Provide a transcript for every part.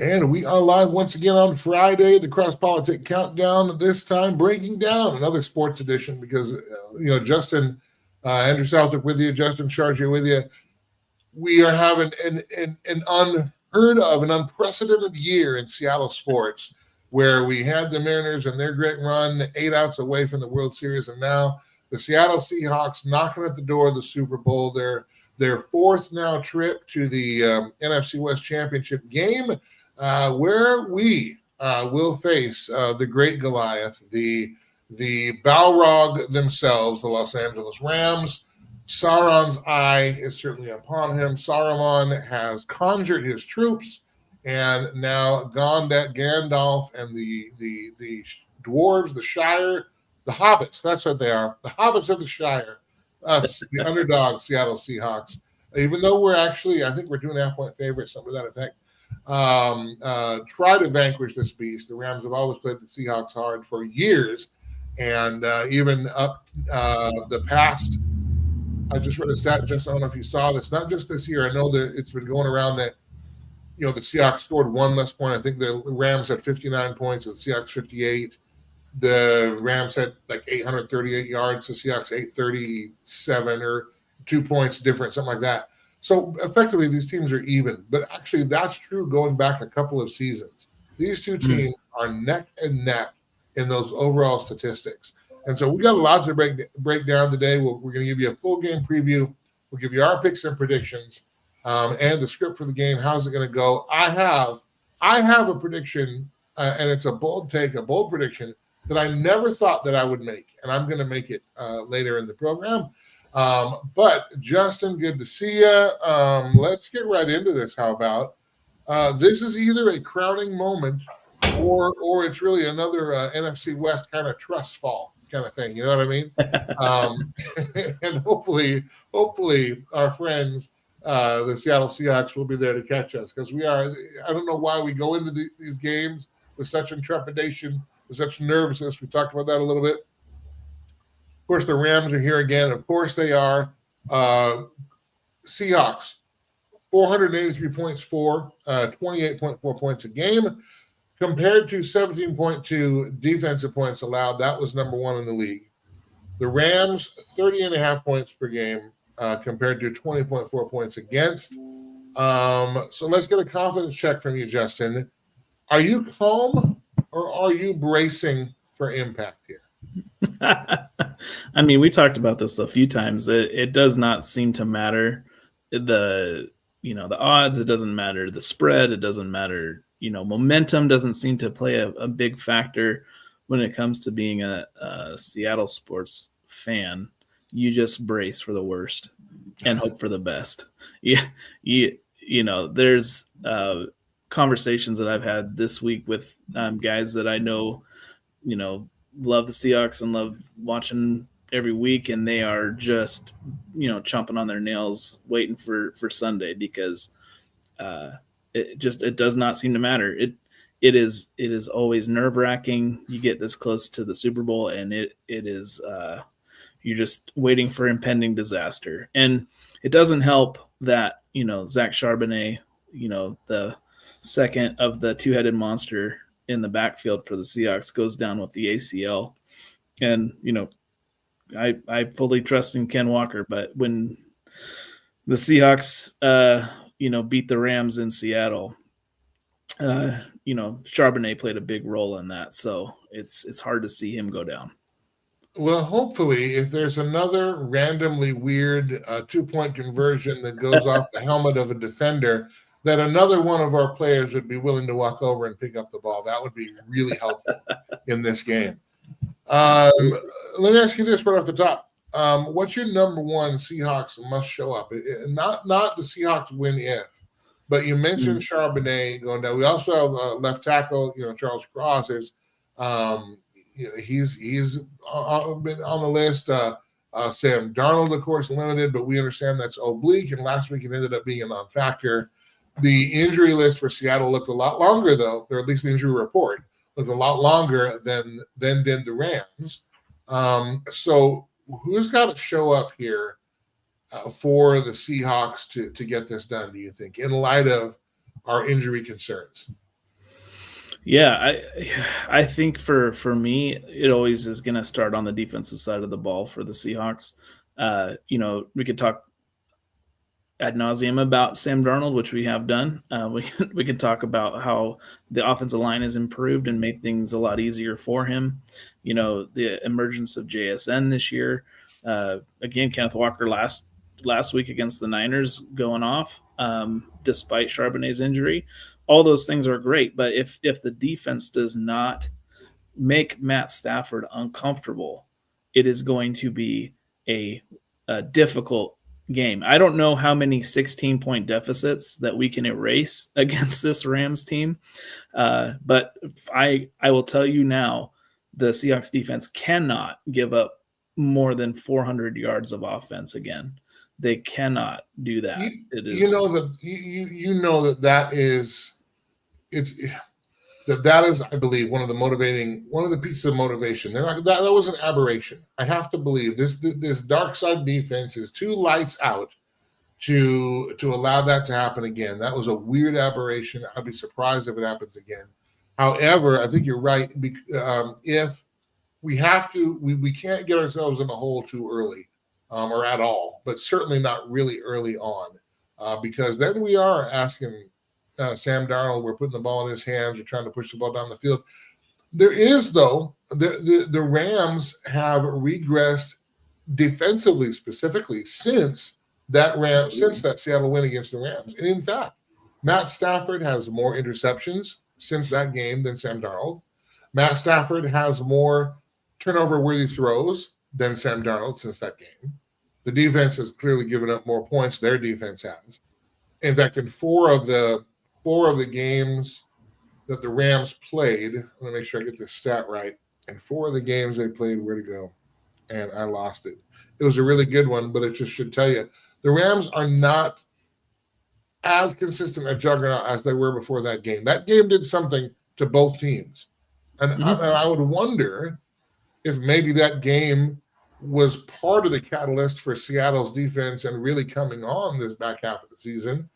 And we are live once again on Friday, the CrossPolitic Countdown, this time breaking down another sports edition because, Justin, Andrew Southwick with you, Justin Chartier with you. We are having an unheard of, an unprecedented year in Seattle sports where we had the Mariners and their great run 8 outs away from the World Series, and now the Seattle Seahawks knocking at the door of the Super Bowl. Their fourth now trip to the NFC West Championship game, where we will face the great Goliath, the Balrog themselves, the Los Angeles Rams. Sauron's eye is certainly upon him. Saruman has conjured his troops, and now Gandalf and the dwarves, the Shire, the hobbits, that's what they are, the hobbits of the Shire, us, the underdog Seattle Seahawks. Even though we're actually, I think we're 2.5-point favorites, something to that effect, try to vanquish this beast. The Rams have always played the Seahawks hard for years, and even up the past, I just read a stat, just I don't know if you saw this, not just this year. I know that it's been going around that, the Seahawks scored one less point. I think the Rams had 59 points, the Seahawks 58. The Rams had like 838 yards, the Seahawks 837, or 2 points different, something like that. So effectively, these teams are even. But actually, that's true going back a couple of seasons. These two teams are neck and neck in those overall statistics. And so we got a lot to break down today. We're going to give you a full game preview. We'll give you our picks and predictions, and the script for the game. How's it going to go? I have a prediction, and it's a bold take, a bold prediction that I never thought that I would make, and I'm going to make it later in the program. But Justin, good to see you. Let's get right into this. How about this is either a crowning moment or it's really another NFC West kind of trust fall kind of thing. You know what I mean? And hopefully our friends, the Seattle Seahawks, will be there to catch us, because we are. I don't know why we go into these games with such intrepidation, with such nervousness. We talked about that a little bit. Of course, the Rams are here again. Of course, they are. Seahawks, 483 points for 28.4 points a game, compared to 17.2 defensive points allowed. That was number one in the league. The Rams, 30.5 points per game, compared to 20.4 points against. So let's get a confidence check from you, Justin. Are you calm or are you bracing for impact here? I mean, we talked about this a few times. It does not seem to matter the odds. It doesn't matter the spread. It doesn't matter. Momentum doesn't seem to play a big factor when it comes to being a Seattle sports fan. You just brace for the worst and hope for the best. There's conversations that I've had this week with guys that I know, love the Seahawks and love watching every week, and they are just, chomping on their nails waiting for Sunday, because it does not seem to matter. It is always nerve-wracking. You get this close to the Super Bowl, and it is you're just waiting for impending disaster. And it doesn't help that Zach Charbonnet, the second of the two-headed monster in the backfield for the Seahawks, goes down with the ACL. And I fully trust in Ken Walker, but when the Seahawks beat the Rams in Seattle, Charbonnet played a big role in that. So it's hard to see him go down. Well, hopefully, if there's another randomly weird 2-point conversion that goes off the helmet of a defender, that another one of our players would be willing to walk over and pick up the ball. That would be really helpful in this game. Let me ask you this right off the top. What's your number one Seahawks must show up? Not the Seahawks win if, but you mentioned Charbonnet going down. We also have left tackle, Charles Cross. There's, he's been on the list. Sam Darnold, of course, limited, but we understand that's oblique, and last week it ended up being a non-factor. The injury list for Seattle looked a lot longer, though, or at least the injury report looked a lot longer than did the Rams. So who's got to show up here for the Seahawks to get this done, do you think, in light of our injury concerns? Yeah, I think for me, it always is going to start on the defensive side of the ball for the Seahawks. We could talk ad nauseum about Sam Darnold, which we have done. We can talk about how the offensive line has improved and made things a lot easier for him. The emergence of JSN this year. Again, Kenneth Walker last week against the Niners going off despite Charbonnet's injury. All those things are great, but if the defense does not make Matt Stafford uncomfortable, it is going to be a difficult game. I don't know how many 16-point deficits that we can erase against this Rams team, but I will tell you now, the Seahawks defense cannot give up more than 400 yards of offense again. They cannot do that. That is that is, I believe, one of the pieces of motivation. That was an aberration. I have to believe this dark side defense is too lights out to allow that to happen again. That was a weird aberration. I'd be surprised if it happens again. However, I think you're right. If we have to, we can't get ourselves in a hole too early, or at all, but certainly not really early on, because then we are asking Sam Darnold, we're putting the ball in his hands, we're trying to push the ball down the field. There is, though, the Rams have regressed defensively, specifically since that Seattle win against the Rams. And in fact, Matt Stafford has more interceptions since that game than Sam Darnold. Matt Stafford has more turnover-worthy throws than Sam Darnold since that game. The defense has clearly given up more points. Their defense has. In fact, in four of the games that the Rams played, I'm going to make sure I get this stat right. In 4 of the games they played, where to go? And I lost it. It was a really good one, but it just should tell you the Rams are not as consistent a juggernaut as they were before that game. That game did something to both teams. And I would wonder if maybe that game was part of the catalyst for Seattle's defense and really coming on this back half of the season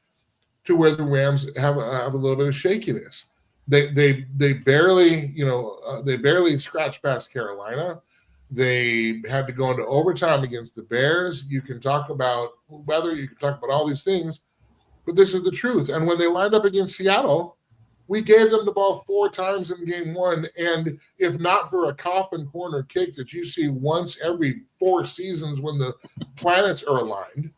to where the Rams have a little bit of shakiness. They barely scratched past Carolina. They had to go into overtime against the Bears. You can talk about weather, you can talk about all these things, but this is the truth. And when they lined up against Seattle, we gave them the ball 4 times in game 1. And if not for a coffin corner kick that you see once every 4 seasons when the planets are aligned,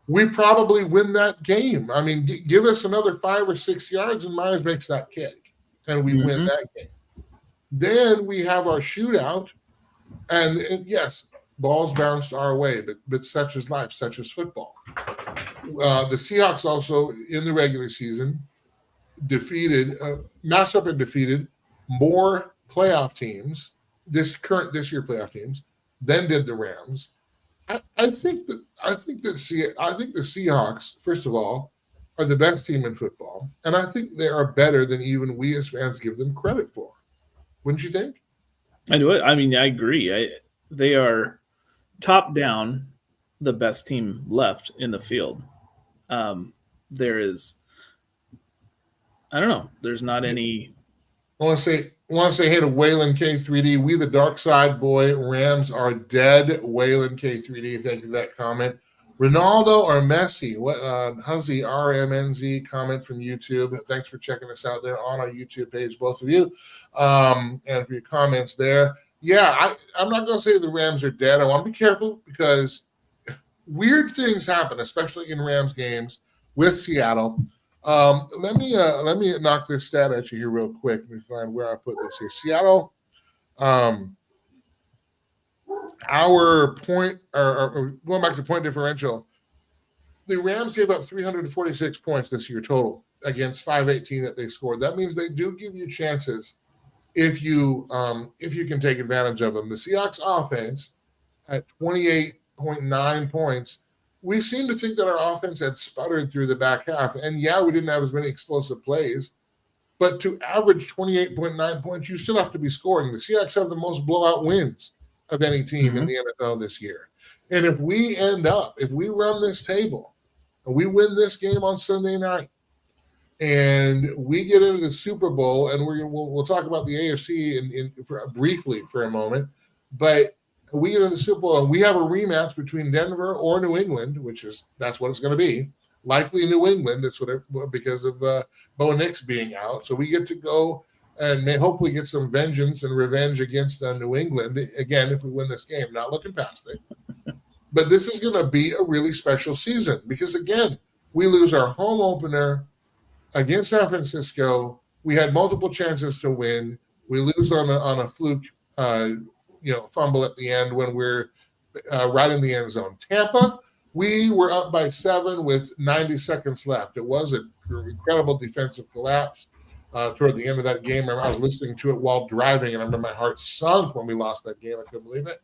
we probably win that game. I mean, give us another 5 or 6 yards and Myers makes that kick, and we win that game. Then we have our shootout, and yes, balls bounced our way, but such is life, such is football. The Seahawks also, in the regular season, defeated more playoff teams, this year playoff teams, than did the Rams. I think the Seahawks, first of all, are the best team in football, and I think they are better than even we as fans give them credit for. Wouldn't you think? I do. I mean, I agree. They are top down the best team left in the field. There is, I don't know. There's not any. I want to say hey to Waylon K3D. We the dark side boy. Rams are dead. Waylon K3D. Thank you for that comment. Ronaldo or Messi? What Huzzy RMNZ comment from YouTube. Thanks for checking us out there on our YouTube page, both of you, and for your comments there. Yeah, I'm not going to say the Rams are dead. I want to be careful because weird things happen, especially in Rams games with Seattle. Let me knock this stat at you here real quick. Let me find where I put this here. Seattle, our point, or going back to point differential, the Rams gave up 346 points this year total against 518 that they scored. That means they do give you chances if you can take advantage of them. The Seahawks offense at 28.9 points. We seem to think that our offense had sputtered through the back half. And yeah, we didn't have as many explosive plays, but to average 28.9 points, you still have to be scoring. The Seahawks have the most blowout wins of any team in the NFL this year. And if we run this table and we win this game on Sunday night, and we get into the Super Bowl, and we'll talk about the AFC briefly for a moment, but we get into the Super Bowl, and we have a rematch between Denver or New England, that's what it's going to be. Likely New England. That's because of Bo Nix being out. So we get to go and may hopefully get some vengeance and revenge against New England again if we win this game. Not looking past it, but this is going to be a really special season because again we lose our home opener against San Francisco. We had multiple chances to win. We lose on a fluke, fumble at the end when we're right in the end zone. Tampa. We were up by 7 with 90 seconds left. It was an incredible defensive collapse toward the end of that game. I was listening to it while driving, and I remember my heart sunk when we lost that game. I couldn't believe it.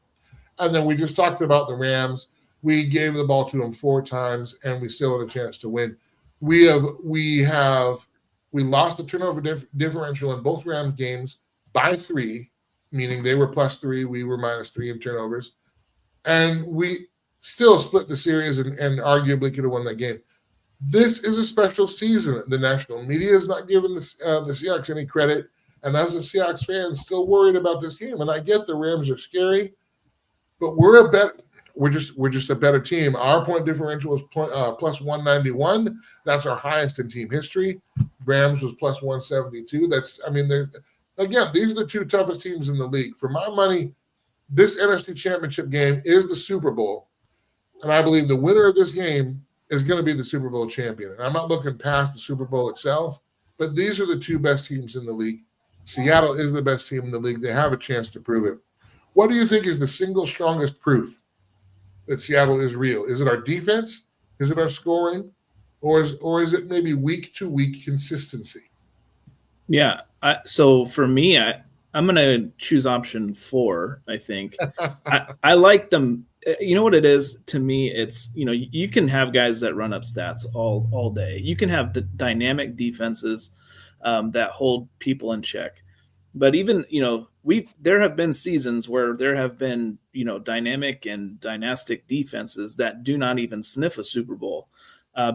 And then we just talked about the Rams. We gave the ball to them 4 times, and we still had a chance to win. We lost the turnover differential in both Rams games by 3, meaning they were +3, we were -3 in turnovers, and we still split the series and arguably could have won that game. This is a special season. The national media is not giving the Seahawks any credit, and as a Seahawks fan, still worried about this game. And I get the Rams are scary, but we're just a better team. Our point differential was +191. That's our highest in team history. Rams was +172. Again, these are the 2 toughest teams in the league. For my money, this NFC Championship game is the Super Bowl. And I believe the winner of this game is going to be the Super Bowl champion. And I'm not looking past the Super Bowl itself, but these are the 2 best teams in the league. Seattle is the best team in the league. They have a chance to prove it. What do you think is the single strongest proof that Seattle is real? Is it our defense? Is it our scoring? Or is it maybe week-to-week consistency? Yeah. So for me, I'm going to choose option 4, I think. I like them. You know what it is to me? It's, you can have guys that run up stats all day. You can have dynamic defenses that hold people in check. But even, there have been seasons where there have been, dynamic and dynastic defenses that do not even sniff a Super Bowl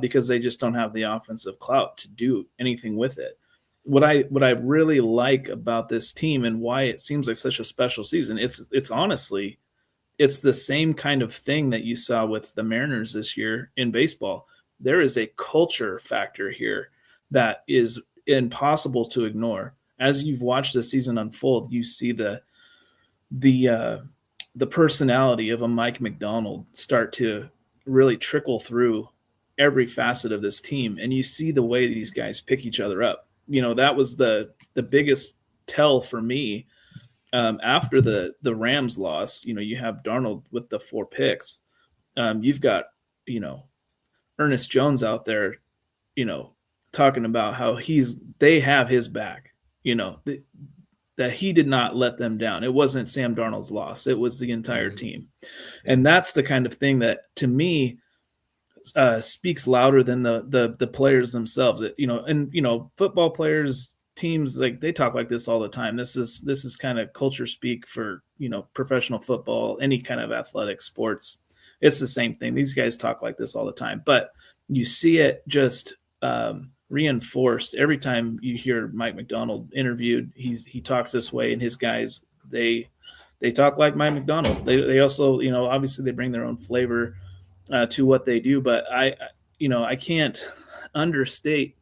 because they just don't have the offensive clout to do anything with it. What I really like about this team and why it seems like such a special season, it's honestly, it's the same kind of thing that you saw with the Mariners this year in baseball. There is a culture factor here that is impossible to ignore. As you've watched the season unfold, you see the personality of a Mike Macdonald start to really trickle through every facet of this team, and you see the way these guys pick each other up. That was the biggest tell for me. After the Rams loss, you have Darnold with the 4 picks. You've got, Ernest Jones out there, talking about how they have his back, that he did not let them down. It wasn't Sam Darnold's loss. It was the entire team. And that's the kind of thing that to me speaks louder than the players themselves. Football players, teams, like they talk like this all the time. This is kind of culture speak for professional football, any kind of athletic sports. It's the same thing. These guys talk like this all the time, but you see it just reinforced every time you hear Mike Macdonald interviewed. He talks this way, and his guys they talk like Mike Macdonald. They also obviously they bring their own flavor to what they do, but I can't understate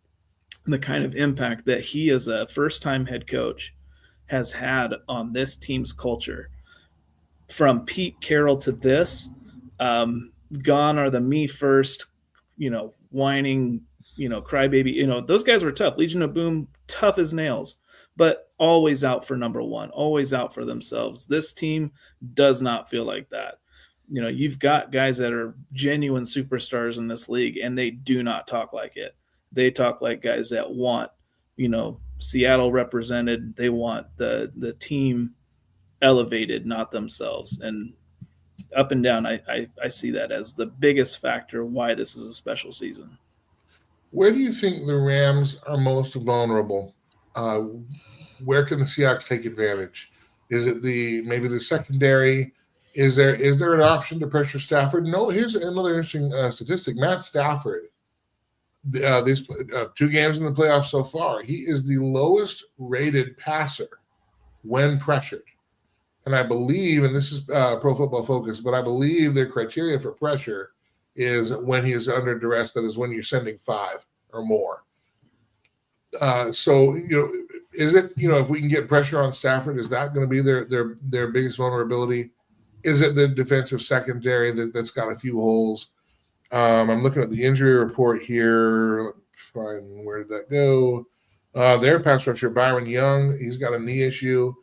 the kind of impact that he as a first-time head coach has had on this team's culture. From Pete Carroll to this, gone are the me first, whining, crybaby. Those guys were tough. Legion of Boom, tough as nails, but always out for number one, always out for themselves. This team does not feel like that. You've got guys that are genuine superstars in this league, and they do not talk like it. They talk like guys that want, Seattle represented. They want the team elevated, not themselves. And up and down, I see that as the biggest factor why this is a special season. Where do you think the Rams are most vulnerable? Where can the Seahawks take advantage? Is it maybe the secondary? Is there an option to pressure Stafford? No, here's another interesting statistic. Matt Stafford these 2 games in the playoffs so far, he is the lowest rated passer when pressured. And I believe, and this is Pro Football Focus, but I believe their criteria for pressure is when he is under duress. That is when you're sending 5 or more. So, is it, if we can get pressure on Stafford, is that going to be their biggest vulnerability? Is it the defensive secondary that's got a few holes? I'm looking at the injury report here. Let me find, where did that go? Their pass rusher, Byron Young, he's got a knee issue.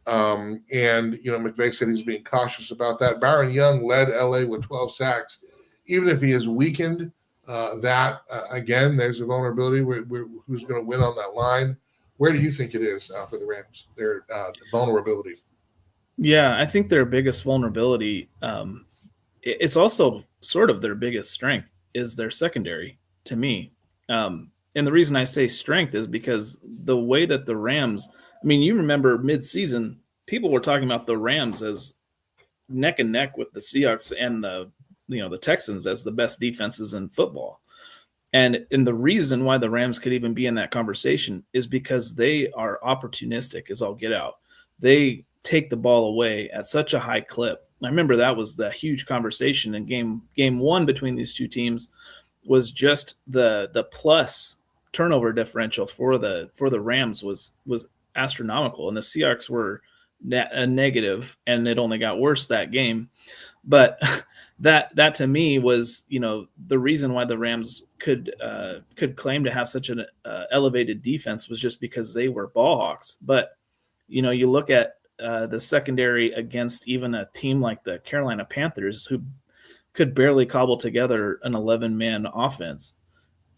And McVay said he's being cautious about that. Byron Young led LA with 12 sacks. Even if he is weakened, again, there's a vulnerability. Who's going to win on that line? Where do you think it is for the Rams, their vulnerability? Yeah, I think their biggest vulnerability, it's also sort of their biggest strength, is their secondary, to me. And the reason I say strength is because the way that the Rams, you remember mid-season, people were talking about the Rams as neck and neck with the Seahawks and the Texans as the best defenses in football. And the reason why the Rams could even be in that conversation is because they are opportunistic as all get out. They take the ball away at such a high clip. I remember that was the huge conversation in game 1 between these two teams, was just the plus turnover differential for the Rams was astronomical, and the Seahawks were a negative, and it only got worse that game. But that to me was, the reason why the Rams could claim to have such an elevated defense was just because they were ball hawks. But you look at the secondary against even a team like the Carolina Panthers, who could barely cobble together an 11-man offense.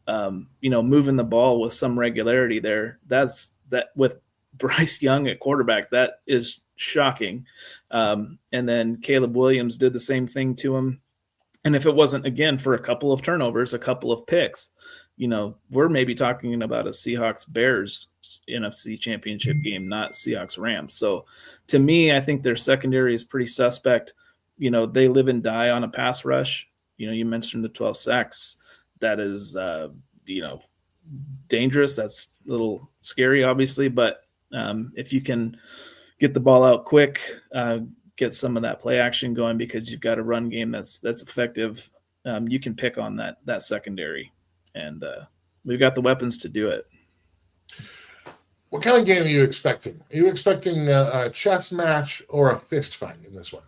Moving the ball with some regularity there, that with Bryce Young at quarterback, that is shocking. And then Caleb Williams did the same thing to him. And if it wasn't, again, for a couple of turnovers, a couple of picks, we're maybe talking about a Seahawks-Bears NFC Championship game, not Seahawks-Rams. So to me, I think their secondary is pretty suspect. They live and die on a pass rush. You mentioned the 12 sacks. That is, dangerous. That's a little scary, obviously. But if you can get the ball out quick, get some of that play action going because you've got a run game that's effective, you can pick on that secondary. And we've got the weapons to do it. What kind of game are you expecting? Are you expecting a chess match or a fist fight in this one?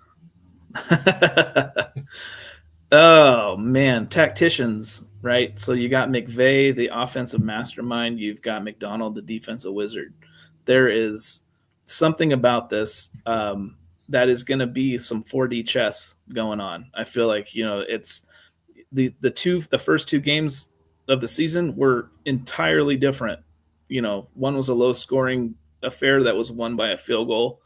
Oh, man. Tacticians, right? So you got McVay, the offensive mastermind. You've got McDonald, the defensive wizard. There is something about this that is going to be some 4D chess going on. I feel like, it's the first 2 games of the season were entirely different. One was a low-scoring affair that was won by a field goal,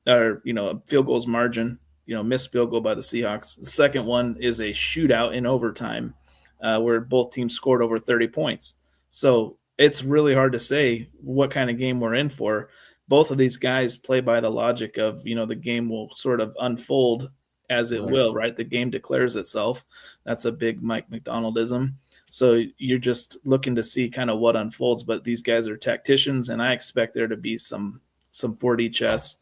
or a field goal's margin. Missed field goal by the Seahawks. The second one is a shootout in overtime where both teams scored over 30 points. So it's really hard to say what kind of game we're in for. Both of these guys play by the logic of, the game will sort of unfold as it will, right? The game declares itself. That's a big Mike McDonaldism. So you're just looking to see kind of what unfolds. But these guys are tacticians, and I expect there to be some 4D chess.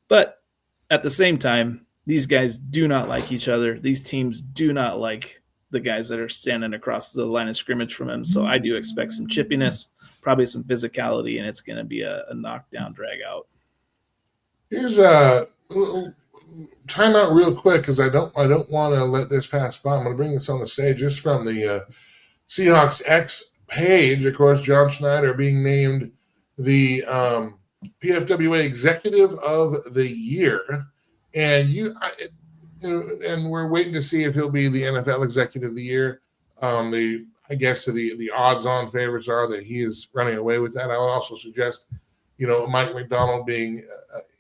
But at the same time, these guys do not like each other. These teams do not like the guys that are standing across the line of scrimmage from them. So I do expect some chippiness, probably some physicality, and it's going to be a knockdown, drag out. Here's a time out real quick because I don't want to let this pass by. I'm going to bring this on the stage just from the Seahawks X page. Of course, John Schneider being named the PFWA Executive of the Year. And and we're waiting to see if he'll be the NFL Executive of the Year. I guess the odds-on favorites are that he is running away with that. I would also suggest, Mike McDonald being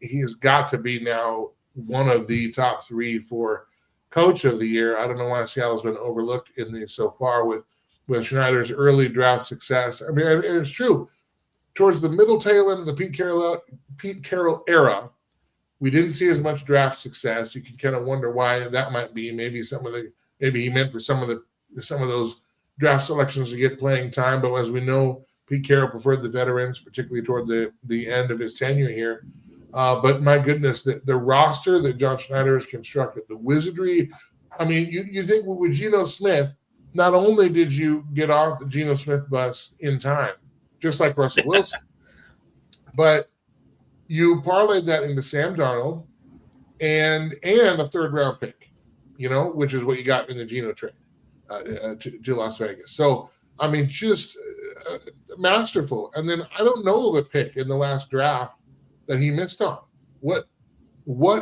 he has got to be now one of the top 3 for Coach of the Year. I don't know why Seattle's been overlooked in this so far with Schneider's early draft success. It's true. Towards the middle tail end of the Pete Carroll era, we didn't see as much draft success. You can kind of wonder why that might be. Maybe he meant for some of those draft selections to get playing time. But as we know, Pete Carroll preferred the veterans, particularly toward the end of his tenure here. But my goodness, the roster that John Schneider has constructed, the wizardry. I mean, you think with Geno Smith, not only did you get off the Geno Smith bus in time, just like Russell Wilson, but you parlayed that into Sam Darnold and a third-round pick, which is what you got in the Geno trade to Las Vegas. So, I mean, just masterful. And then I don't know of a pick in the last draft that he missed on. What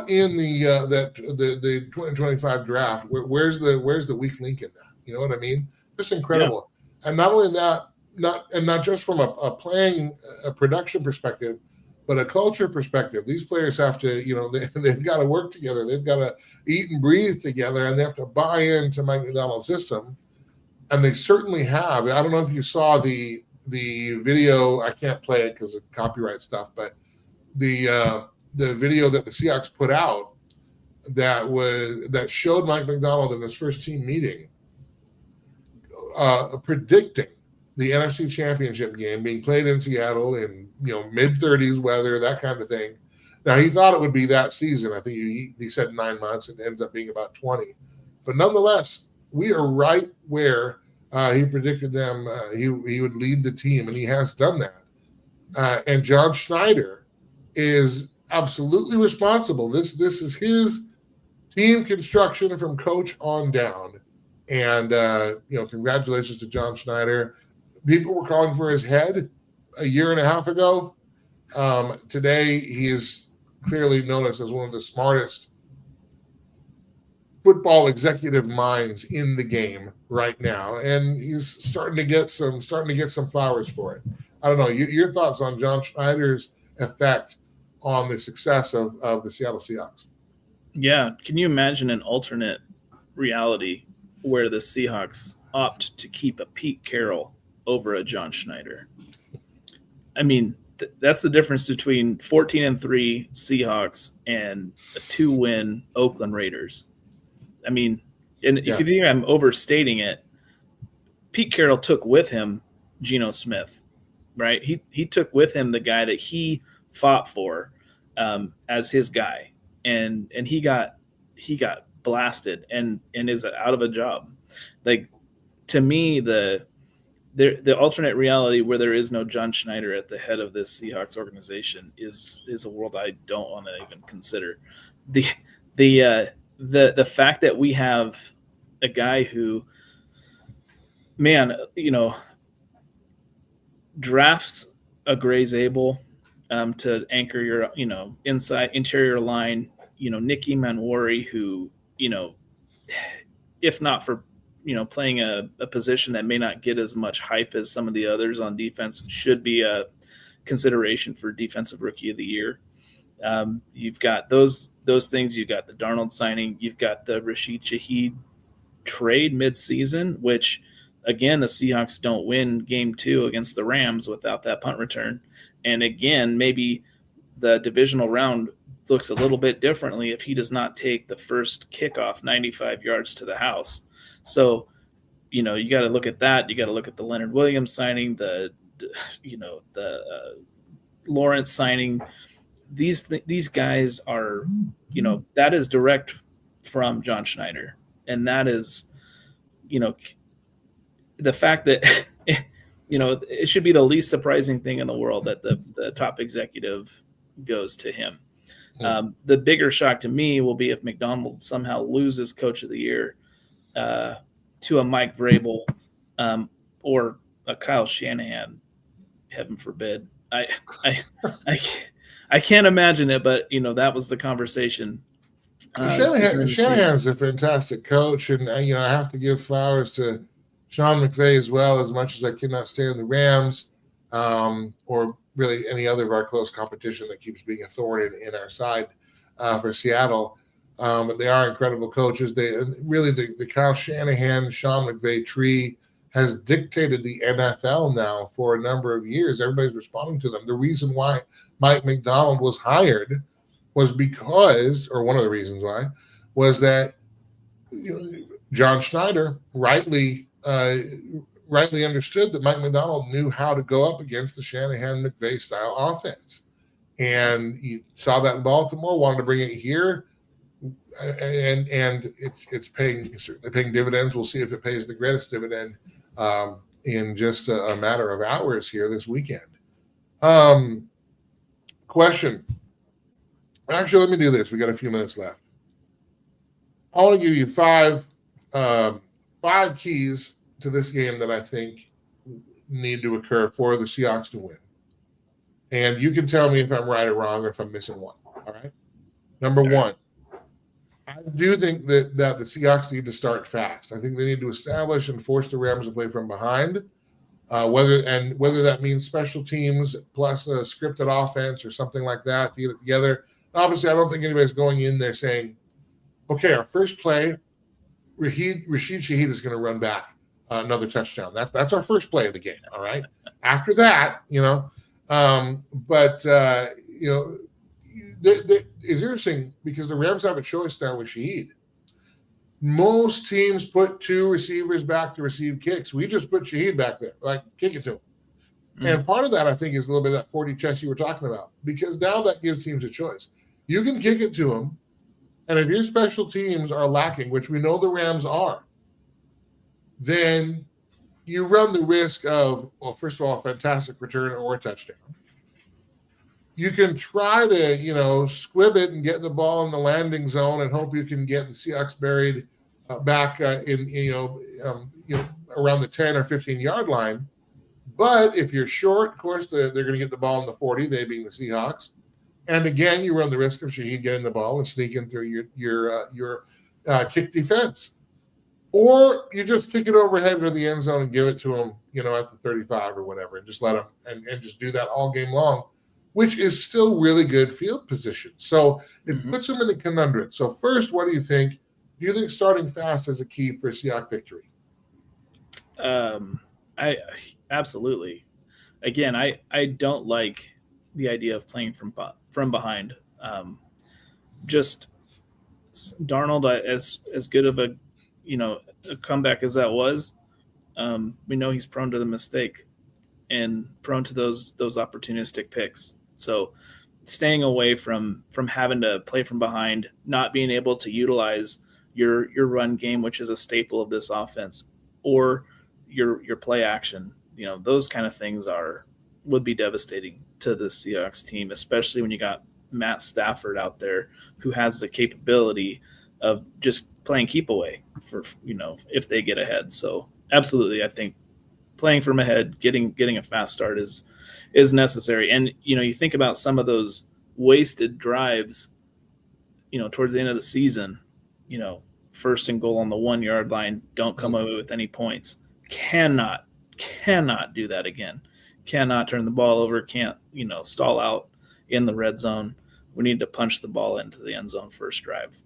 in the 2025 draft? Where's the weak link in that? You know what I mean? Just incredible. Yeah. And not only that, not just from a production perspective, but a culture perspective. These players have to, they've got to work together. They've got to eat and breathe together, and they have to buy into Mike Macdonald's system. And they certainly have. I don't know if you saw the video. I can't play it because of copyright stuff, but the video that the Seahawks put out that showed Mike Macdonald in his first team meeting predicting the NFC Championship game being played in Seattle in mid-30s weather, that kind of thing. Now, he thought it would be that season. I think he said 9 months, and it ends up being about 20. But nonetheless, we are right where he predicted them. He would lead the team, and he has done that. And John Schneider is absolutely responsible. This is his team construction from coach on down. And, congratulations to John Schneider. People were calling for his head a year and a half ago. Today, he is clearly noticed as one of the smartest football executive minds in the game right now. And he's starting to get some flowers for it. I don't know. Your thoughts on John Schneider's effect on the success of the Seattle Seahawks? Yeah. Can you imagine an alternate reality where the Seahawks opt to keep a Pete Carroll over a John Schneider? I mean, that's the difference between 14-3 Seahawks and a 2-win Oakland Raiders. I mean, and if you think I'm overstating it, Pete Carroll took with him Geno Smith, right? He took with him the guy that he fought for as his guy, and he got blasted and is out of a job. Like, to me, the alternate reality where there is no John Schneider at the head of this Seahawks organization is a world I don't want to even consider. The fact that we have a guy who, drafts a Gray Zabel to anchor your, interior line, Nicky Manwari, who, if not for, playing a position that may not get as much hype as some of the others on defense, should be a consideration for Defensive Rookie of the Year. You've got those things. You've got the Darnold signing. You've got the Rashid Shaheed trade midseason, which, again, the Seahawks don't win game 2 against the Rams without that punt return. And again, maybe the divisional round looks a little bit differently if he does not take the first kickoff 95 yards to the house. So, you got to look at that. You got to look at the Leonard Williams signing, the Lawrence signing. These guys are, that is direct from John Schneider. And that is, the fact that, it should be the least surprising thing in the world that the top executive goes to him. The bigger shock to me will be if McDonald somehow loses Coach of the Year to a Mike Vrabel or a Kyle Shanahan, heaven forbid. I can't imagine it, but that was the conversation. Shanahan's a fantastic coach, and I have to give flowers to Sean McVay as well, as much as I cannot stand the Rams or really any other of our close competition that keeps being a thorn in our side for Seattle. But they are incredible coaches. They really the Kyle Shanahan, Sean McVay tree has dictated the NFL now for a number of years. Everybody's responding to them. The reason why Mike Macdonald was hired was because, or one of the reasons why, was that John Schneider rightly rightly understood that Mike Macdonald knew how to go up against the Shanahan-McVay style offense. And he saw that in Baltimore, wanted to bring it here. And it's certainly paying dividends. We'll see if it pays the greatest dividend in just a matter of hours here this weekend. Question. Actually, let me do this. We got a few minutes left. I want to give you five keys to this game that I think need to occur for the Seahawks to win. And you can tell me if I'm right or wrong or if I'm missing one. All right. Number one, I do think that the Seahawks need to start fast. I think they need to establish and force the Rams to play from behind, whether that means special teams plus a scripted offense or something like that to get it together. Obviously, I don't think anybody's going in there saying, okay, our first play, Rashid Shaheed is going to run back another touchdown. That's our first play of the game, all right? After that, it's interesting because the Rams have a choice now with Shaheed. Most teams put two receivers back to receive kicks. We just put Shaheed back there, like kick it to him. Mm-hmm. And part of that, I think, is a little bit of that 40 chess you were talking about, because now that gives teams a choice. You can kick it to him, and if your special teams are lacking, which we know the Rams are, then you run the risk of, well, first of all, a fantastic return or a touchdown. You can try to, squib it and get the ball in the landing zone and hope you can get the Seahawks buried back around the 10 or 15-yard line. But if you're short, of course, they're going to get the ball in the 40, they being the Seahawks. And again, you run the risk of Shaheed getting the ball and sneaking through your kick defense. Or you just kick it overhead to the end zone and give it to him, at the 35 or whatever, and just let him and just do that all game long, which is still really good field position. So it puts them in a conundrum. So first, what do you think? Do you think starting fast is a key for a Seahawks victory? I absolutely. Again, I don't like the idea of playing from behind. Just Darnold, as good of a comeback as that was, we know he's prone to the mistake and prone to those opportunistic picks. So staying away from having to play from behind, not being able to utilize your run game, which is a staple of this offense, or your play action, those kind of things would be devastating to the Seahawks team, especially when you got Matt Stafford out there who has the capability of just playing keep away for, if they get ahead. So absolutely, I think playing from ahead, getting a fast start is necessary. And, you think about some of those wasted drives, towards the end of the season, first and goal on the 1 yard line, don't come away with any points. Cannot do that again. Cannot turn the ball over. Can't, stall out in the red zone. We need to punch the ball into the end zone first drive.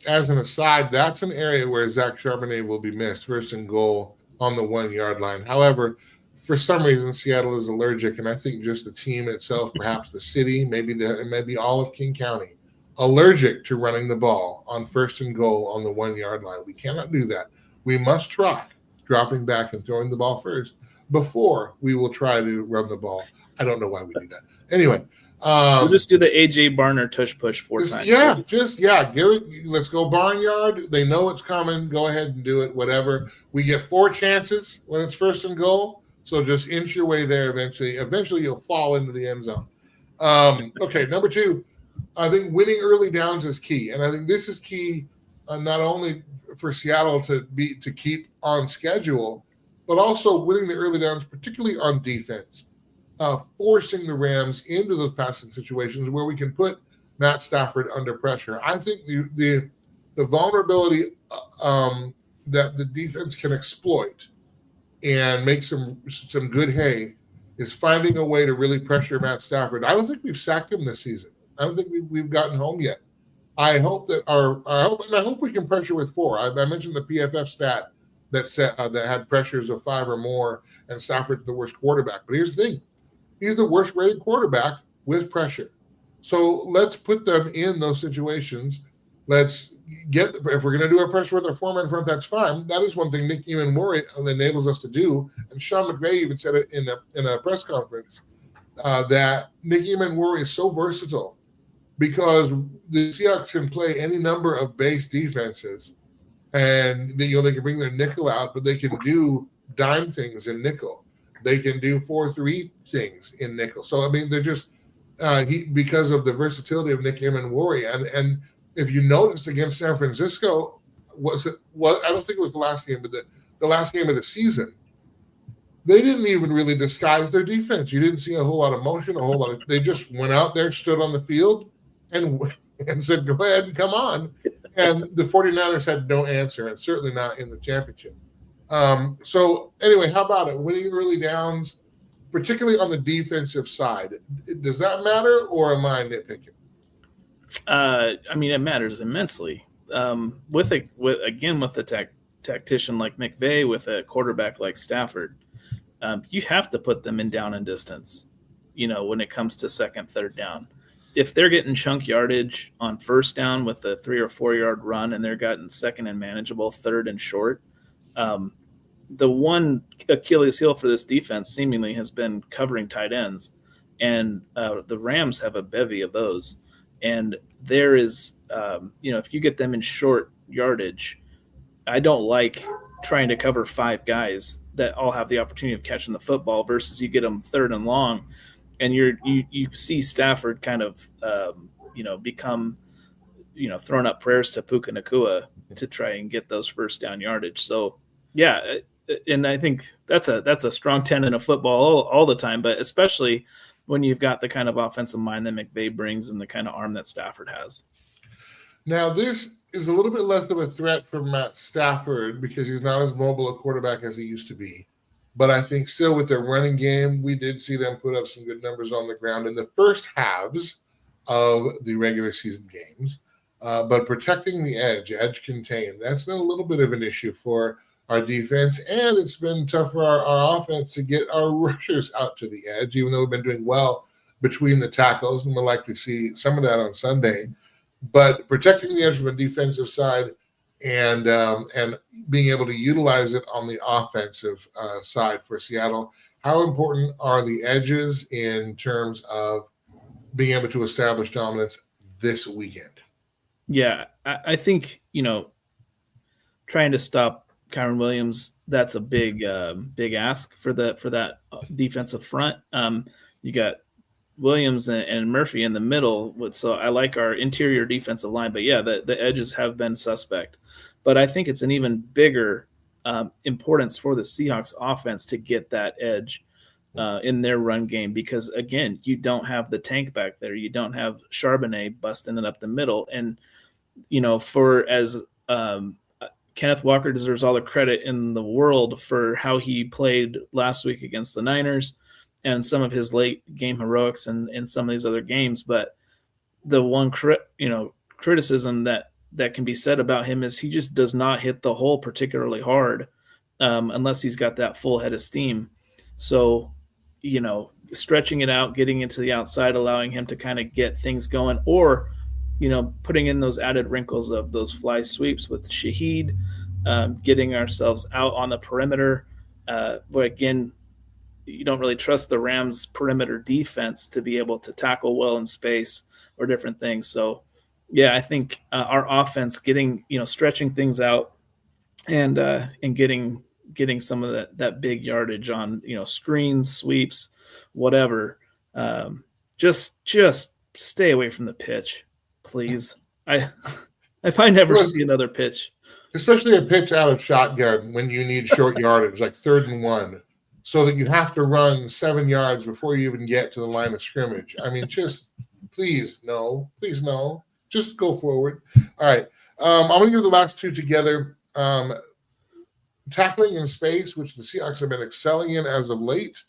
As an aside, that's an area where Zach Charbonnet will be missed, first and goal on the 1 yard line. However, for some reason, Seattle is allergic, and I think just the team itself, perhaps the city, maybe all of King County, allergic to running the ball on first and goal on the 1 yard line. We cannot do that. We must try dropping back and throwing the ball first before we will try to run the ball. I don't know why we do that. Anyway. We'll just do the AJ Barner tush push 4 times. Give it. Let's go barnyard. They know it's coming. Go ahead and do it. Whatever. We get 4 chances when it's first and goal. So just inch your way there. Eventually, you'll fall into the end zone. Okay, number 2. I think winning early downs is key, and I think this is key not only for Seattle to keep on schedule, but also winning the early downs, particularly on defense. Forcing the Rams into those passing situations where we can put Matt Stafford under pressure. I think the vulnerability that the defense can exploit and make some good hay is finding a way to really pressure Matt Stafford. I don't think we've sacked him this season. I don't think we've gotten home yet. I hope that I hope we can pressure with 4. I mentioned the PFF stat that had pressures of 5 or more, and Stafford's the worst quarterback. But here's the thing. He's the worst rated quarterback with pressure. So let's put them in those situations Let's get, if we're going to do our pressure with our foreman in front, that's fine. That is one thing Nick Eamon-Murray enables us to do. And Sean McVay even said it in a press conference that Nick Eamon-Murray is so versatile because the Seahawks can play any number of base defenses, and they can bring their nickel out, but they can do dime things in nickel. They can do 4-3 things in nickel. So I mean, they're just because of the versatility of Nick Eamon-Murray, and if you notice against San Francisco, I don't think it was the last game, but the last game of the season, they didn't even really disguise their defense. You didn't see a whole lot of motion, they just went out there, stood on the field, and said, go ahead and come on. And the 49ers had no answer, and certainly not in the championship. So anyway, how about it? Winning early downs, particularly on the defensive side. Does that matter, or am I nitpicking? I mean, it matters immensely. With a tactician like McVay, with a quarterback like Stafford, you have to put them in down and distance, when it comes to second, third down. If they're getting chunk yardage on first down with a 3 or 4 yard run, and they're getting second and manageable, third and short, the one Achilles heel for this defense seemingly has been covering tight ends. And the Rams have a bevy of those. And there is, if you get them in short yardage, I don't like trying to cover 5 guys that all have the opportunity of catching the football versus you get them third and long, and you see Stafford kind of, become, throwing up prayers to Puka Nacua to try and get those first down yardage. So, yeah, and I think that's a strong tenet of football all the time, but especially when you've got the kind of offensive mind that McVay brings and the kind of arm that Stafford has. Now, this is a little bit less of a threat for Matt Stafford because he's not as mobile a quarterback as he used to be. But I think still with their running game, we did see them put up some good numbers on the ground in the first halves of the regular season games. But protecting the edge contained, that's been a little bit of an issue for our defense, and it's been tough for our offense to get our rushers out to the edge, even though we've been doing well between the tackles, and we'll likely see some of that on Sunday. But protecting the edge from a defensive side and being able to utilize it on the offensive side for Seattle, how important are the edges in terms of being able to establish dominance this weekend? Yeah, I think, trying to stop Kyren Williams, that's a big ask for that defensive front. You got Williams and Murphy in the middle, so I like our interior defensive line. But yeah, the edges have been suspect. But I think it's an even bigger importance for the Seahawks offense to get that edge in their run game, because again, you don't have the tank back there. You don't have Charbonnet busting it up the middle, and Kenneth Walker deserves all the credit in the world for how he played last week against the Niners and some of his late game heroics in some of these other games. But the one criticism that can be said about him is he just does not hit the hole particularly hard unless he's got that full head of steam. So, stretching it out, getting into the outside, allowing him to kind of get things going, or putting in those added wrinkles of those fly sweeps with Shaheed, getting ourselves out on the perimeter. But again, you don't really trust the Rams' perimeter defense to be able to tackle well in space or different things. So, yeah, I think our offense stretching things out and getting some of that big yardage on screens, sweeps, whatever. Just stay away from the pitch, please. If I never see another pitch, especially a pitch out of shotgun when you need short yardage, like 3rd and 1, so that you have to run 7 yards before you even get to the line of scrimmage. I mean, just please no, just go forward. All right, I'm going to give the last two together. Tackling in space, which the Seahawks have been excelling in as of late,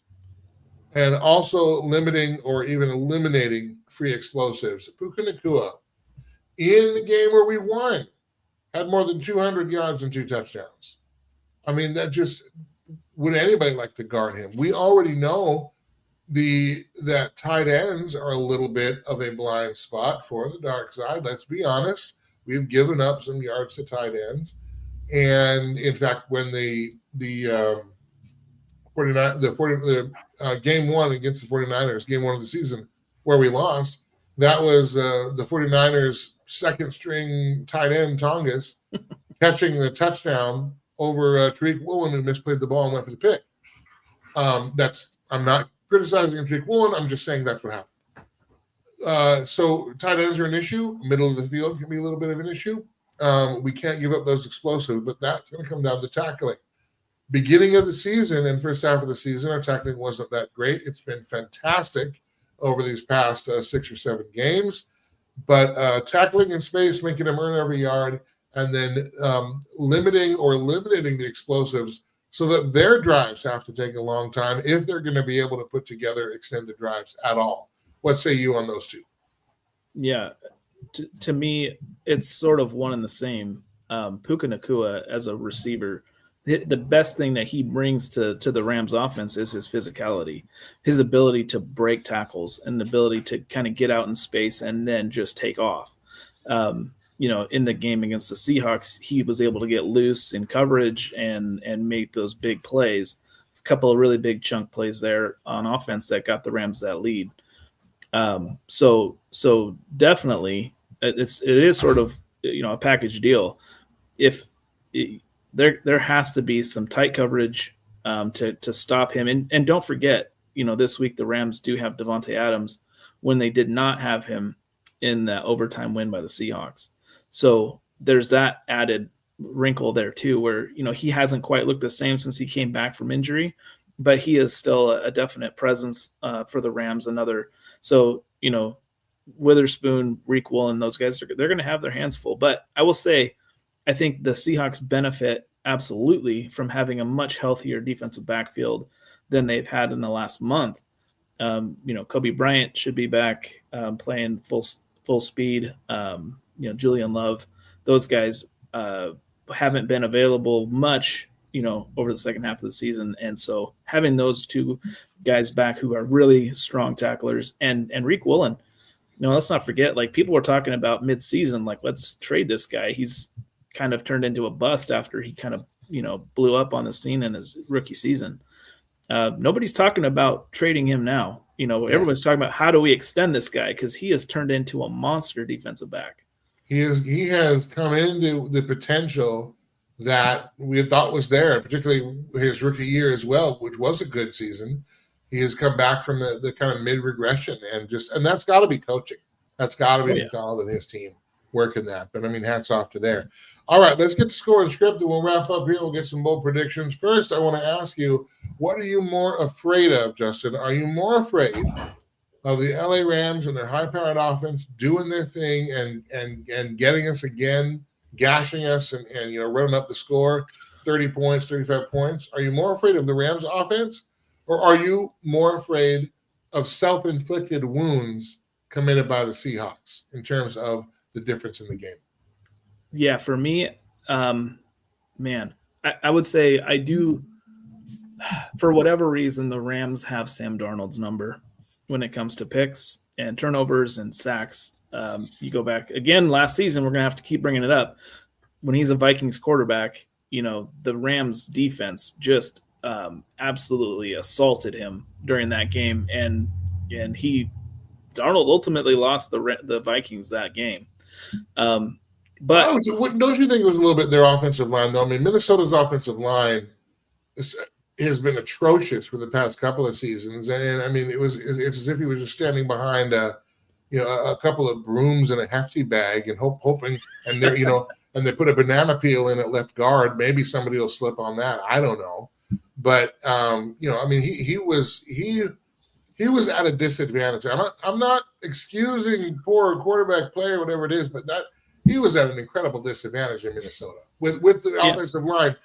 and also limiting or even eliminating free explosives. Puka Nacua, in the game where we won, had more than 200 yards and 2 touchdowns. I mean, that just would anybody like to guard him? We already know that tight ends are a little bit of a blind spot for the dark side. Let's be honest. we've given up some yards to tight ends. And in fact, when the 49 game one against the 49ers, game one of the season where we lost, that was the 49ers second string tight end Tongas catching the touchdown over Tariq Woolen, who misplayed the ball and went for the pick. I'm not criticizing Tariq Woolen. I'm just saying that's what happened. So tight ends are an issue. Middle of the field can be a little bit of an issue. We can't give up those explosives, but that's going to come down to tackling. Beginning of the season and first half of the season, our tackling wasn't that great. It's been fantastic over these past 6 or 7 games. But tackling in space, making them earn every yard, and then limiting or eliminating the explosives so that their drives have to take a long time if they're going to be able to put together extended drives at all. What say you on those two? Yeah, to me, it's sort of one and the same. Puka Nacua as a receiver, the best thing that he brings to the Rams offense is his physicality, his ability to break tackles and the ability to kind of get out in space and then just take off. In the game against the Seahawks, he was able to get loose in coverage and make those big plays, a couple of really big chunk plays there on offense that got the Rams that lead. So definitely it is sort of, a package deal. If there has to be some tight coverage to stop him. And don't forget, this week the Rams do have Devontae Adams when they did not have him in that overtime win by the Seahawks. So there's that added wrinkle there too, where, he hasn't quite looked the same since he came back from injury, but he is still a definite presence for the Rams. So, Witherspoon, Reek Woolen, those guys, they're going to have their hands full. But I will say, I think the Seahawks benefit absolutely from having a much healthier defensive backfield than they've had in the last month. Kobe Bryant should be back playing full speed. Julian Love, those guys haven't been available much, over the second half of the season. And so having those two guys back who are really strong tacklers and Reek Woolen, let's not forget, like, people were talking about mid-season, like, let's trade this guy. He's kind of turned into a bust after he kind of, blew up on the scene in his rookie season. Nobody's talking about trading him now. Everyone's talking about how do we extend this guy, because he has turned into a monster defensive back. He has come into the potential that we thought was there, particularly his rookie year as well, which was a good season. He has come back from the kind of mid-regression, and that's got to be coaching. That's got to be McDonald and his team working that. But, hats off to there. All right, let's get the score and script, and we'll wrap up here. We'll get some bold predictions. First, I want to ask you, what are you more afraid of, Justin? Are you more afraid of the LA Rams and their high-powered offense doing their thing and getting us again, gashing us and running up the score, 30 points, 35 points? Are you more afraid of the Rams offense, or are you more afraid of self-inflicted wounds committed by the Seahawks in terms of the difference in the game? Yeah, for me, I would say I do. For whatever reason, the Rams have Sam Darnold's number when it comes to picks and turnovers and sacks. You go back again last season, we're going to have to keep bringing it up. When he's a Vikings quarterback, the Rams defense just absolutely assaulted him during that game. And Darnold ultimately lost the Vikings that game. But don't you think it was a little bit their offensive line, though? Minnesota's offensive line has been atrocious for the past couple of seasons, and it's as if he was just standing behind a couple of brooms and a hefty bag and hoping, and and they put a banana peel in at left guard. Maybe somebody will slip on that. I don't know, but he was at a disadvantage. I'm not excusing poor quarterback play or whatever it is, but that he was at an incredible disadvantage in Minnesota with the offensive line,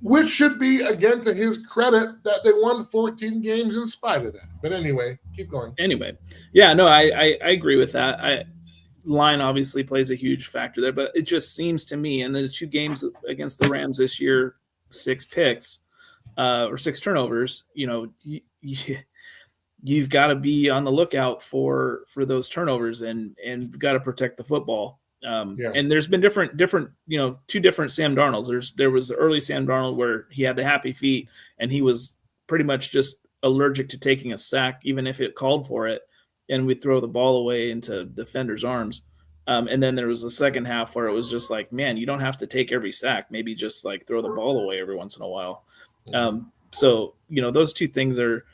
which should be, again, to his credit, that they won 14 games in spite of that. But anyway, keep going. I agree with that. Line obviously plays a huge factor there, but it just seems to me, and the 2 games against the Rams this year, 6 picks or 6 turnovers, you've got to be on the lookout for those turnovers and got to protect the football. Yeah. And there's been different, two different Sam Darnolds. There was the early Sam Darnold where he had the happy feet and he was pretty much just allergic to taking a sack, even if it called for it, and we'd throw the ball away into defenders' arms. And then there was the second half where it was just like, man, you don't have to take every sack. Maybe just like throw the ball away every once in a while. So, those two things are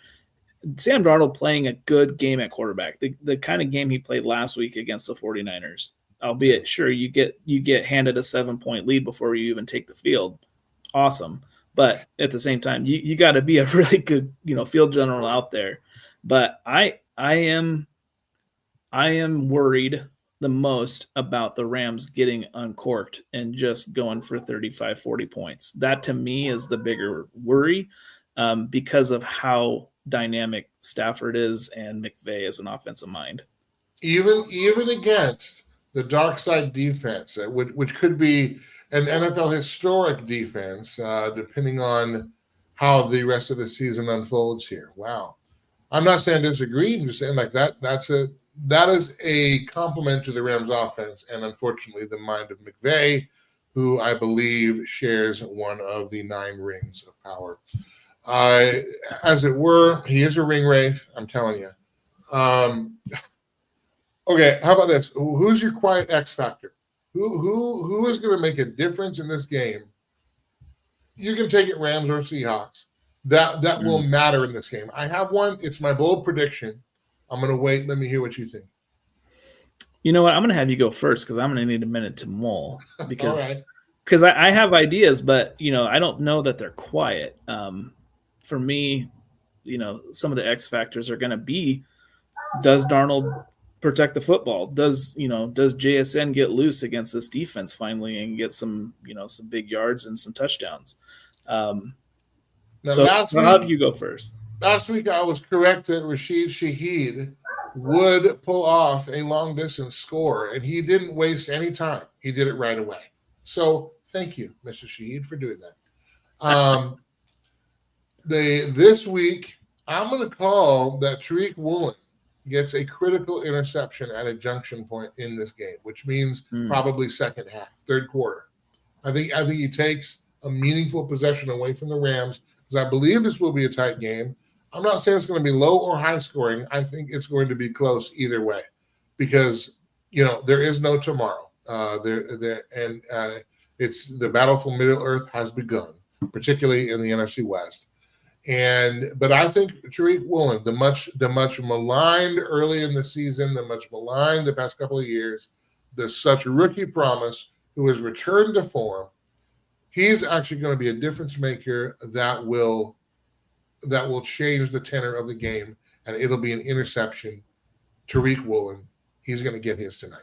Sam Darnold playing a good game at quarterback, the kind of game he played last week against the 49ers, albeit sure you get handed a 7-point lead before you even take the field. Awesome. But at the same time, you got to be a really good, field general out there. But I am worried the most about the Rams getting uncorked and just going for 35, 40 points. That to me is the bigger worry because of how dynamic Stafford is and McVay as an offensive mind. Even against the dark side defense, which could be an NFL historic defense, depending on how the rest of the season unfolds here. Wow. I'm not saying disagree. I'm just saying like that is a compliment to the Rams offense, and unfortunately the mind of McVay, who I believe shares one of the 9 rings of power. As it were, he is a ring wraith, I'm telling you. Okay, how about this? Who's your quiet X factor? Who is going to make a difference in this game? You can take it Rams or Seahawks. That will matter in this game. I have one. It's my bold prediction. I'm going to wait. Let me hear what you think. You know what? I'm going to have you go first because I'm going to need a minute to mull because All right. I have ideas, but I don't know that they're quiet. For me, some of the X factors are going to be: does Darnold protect the football? Does JSN get loose against this defense finally and get some big yards and some touchdowns? So how have you go first? Last week I was correct that Rashid Shaheed would pull off a long distance score, and he didn't waste any time. He did it right away. So thank you, Mr. Shaheed, for doing that. This week I'm going to call that Tariq Woolen gets a critical interception at a junction point in this game, which means probably second half, third quarter. I think he takes a meaningful possession away from the Rams because I believe this will be a tight game. I'm not saying it's going to be low or high scoring. I think it's going to be close either way because, there is no tomorrow. It's the battle for Middle Earth has begun, particularly in the NFC West. But I think Tariq Woolen, the much maligned early in the season, the much maligned the past couple of years, the such rookie promise who has returned to form, he's actually going to be a difference maker that will change the tenor of the game, and it'll be an interception. Tariq Woolen, he's going to get his tonight.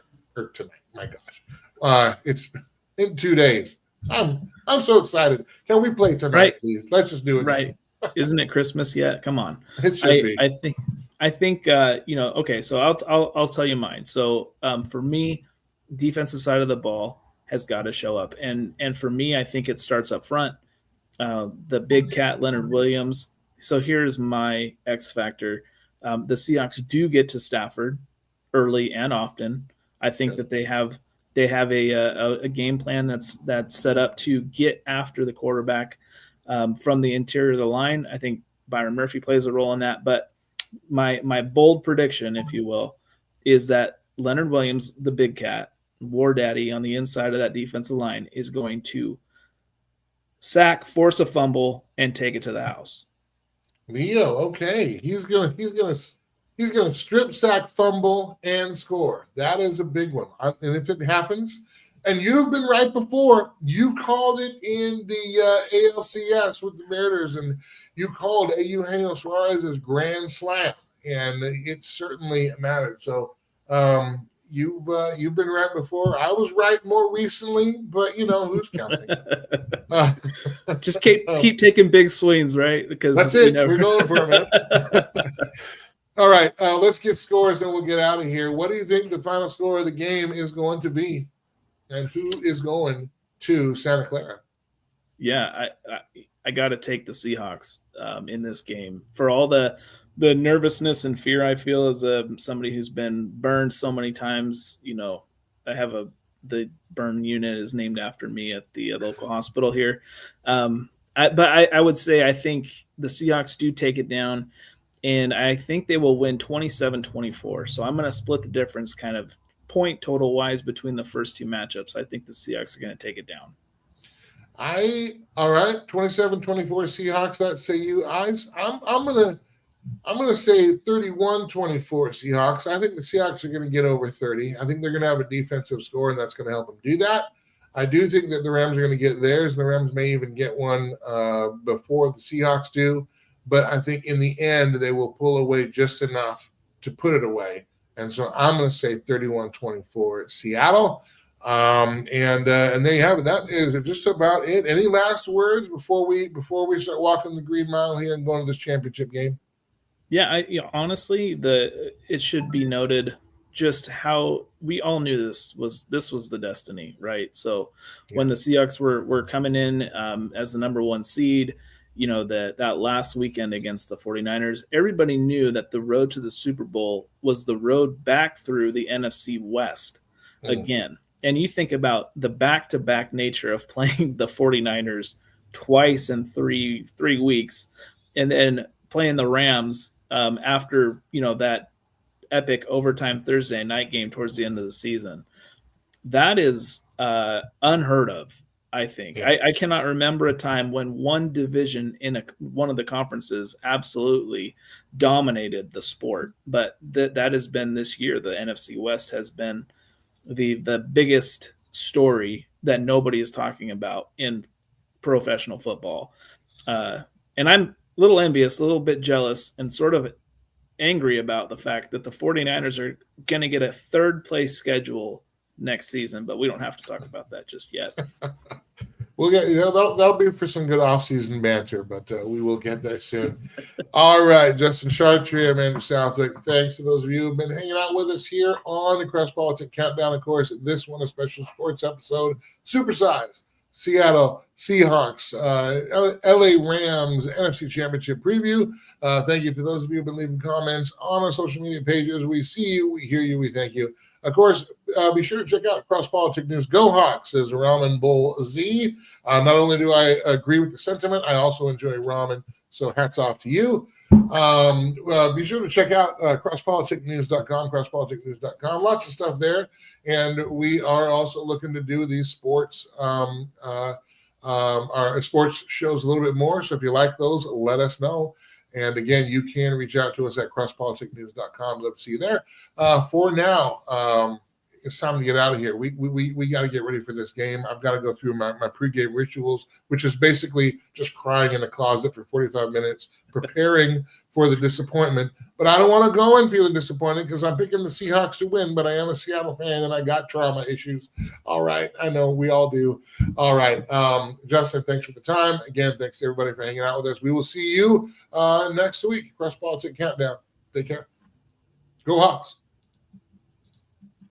My gosh, it's in 2 days. I'm so excited. Can we play tonight, right? Please? Let's just do it. Right. Isn't it Christmas yet? Come on. It should be. I think okay, so I'll tell you mine. So for me, defensive side of the ball has got to show up. And for me, I think it starts up front. The big cat, Leonard Williams. So here's my X factor. The Seahawks do get to Stafford early and often. I think that they have a game plan that's set up to get after the quarterback from the interior of the line. I think Byron Murphy plays a role in that. But my bold prediction, if you will, is that Leonard Williams, the big cat, War Daddy on the inside of that defensive line, is going to sack, force a fumble, and take it to the house. Leo, okay, he's gonna strip sack, fumble, and score. That is a big one. And if it happens, and you've been right before, you called it in the ALCS with the Mariners, and you called Eugenio Suarez's grand slam, and it certainly mattered. So you've been right before. I was right more recently, but who's counting? Just keep taking big swings, right? Because that's it. We're going for it, man. All right, let's get scores and we'll get out of here. What do you think the final score of the game is going to be? And who is going to Santa Clara? Yeah, I got to take the Seahawks in this game for all the nervousness and fear I feel as somebody who's been burned so many times. I have a the burn unit is named after me at the local hospital here. But I would say I think the Seahawks do take it down, and I think they will win 27-24. So I'm going to split the difference kind of point total wise between the first two matchups. I think the Seahawks are going to take it down. All right, 27-24 Seahawks. That's say you. I'm gonna say 31-24 Seahawks. I think the Seahawks are going to get over 30. I think they're going to have a defensive score, and that's going to help them do that. I do think that the Rams are going to get theirs. The Rams may even get one before the Seahawks do. But I think in the end, they will pull away just enough to put it away. And so I'm going to say 31-24 Seattle. And there you have it. That is just about it. Any last words before we start walking the green mile here and going to this championship game? Yeah, honestly, it should be noted just how we all knew this was the destiny, right? So when the Seahawks were coming in as the number one seed, that last weekend against the 49ers, everybody knew that the road to the Super Bowl was the road back through the NFC West again. And you think about the back-to-back nature of playing the 49ers twice in three weeks, and then playing the Rams after that epic overtime Thursday night game towards the end of the season. That is unheard of, I think. Yeah. I cannot remember a time when one division in one of the conferences absolutely dominated the sport. But that has been this year. The NFC West has been the biggest story that nobody is talking about in professional football. And I'm a little envious, a little bit jealous, and sort of angry about the fact that the 49ers are going to get a third place schedule next season, but we don't have to talk about that just yet. We'll get, that'll be for some good off-season banter, but we will get there soon. All right, Justin Chartree, I'm Andrew Southwick. Thanks to those of you who've been hanging out with us here on the CrossPolitic Countdown. Of course, this one, a special sports episode, supersized. Seattle Seahawks, LA Rams, NFC Championship preview. Thank you to those of you who have been leaving comments on our social media pages. We see you, we hear you, we thank you. Of course, be sure to check out CrossPolitic News. Go Hawks, says Ramen Bull Z. Not only do I agree with the sentiment, I also enjoy ramen, so hats off to you. Be sure to check out CrossPoliticNews.com, CrossPoliticNews.com. Lots of stuff there. And we are also looking to do these sports, our sports shows a little bit more. So if you like those, let us know. And again, you can reach out to us at CrossPoliticNews.com. Love to see you there. For now, it's time to get out of here. We got to get ready for this game. I've got to go through my pregame rituals, which is basically just crying in a closet for 45 minutes, preparing for the disappointment. But I don't want to go and feeling disappointed because I'm picking the Seahawks to win, but I am a Seattle fan and I got trauma issues. All right. I know we all do. All right. Justin, thanks for the time. Again, thanks to everybody for hanging out with us. We will see you next week. CrossPolitic Countdown. Take care. Go Hawks.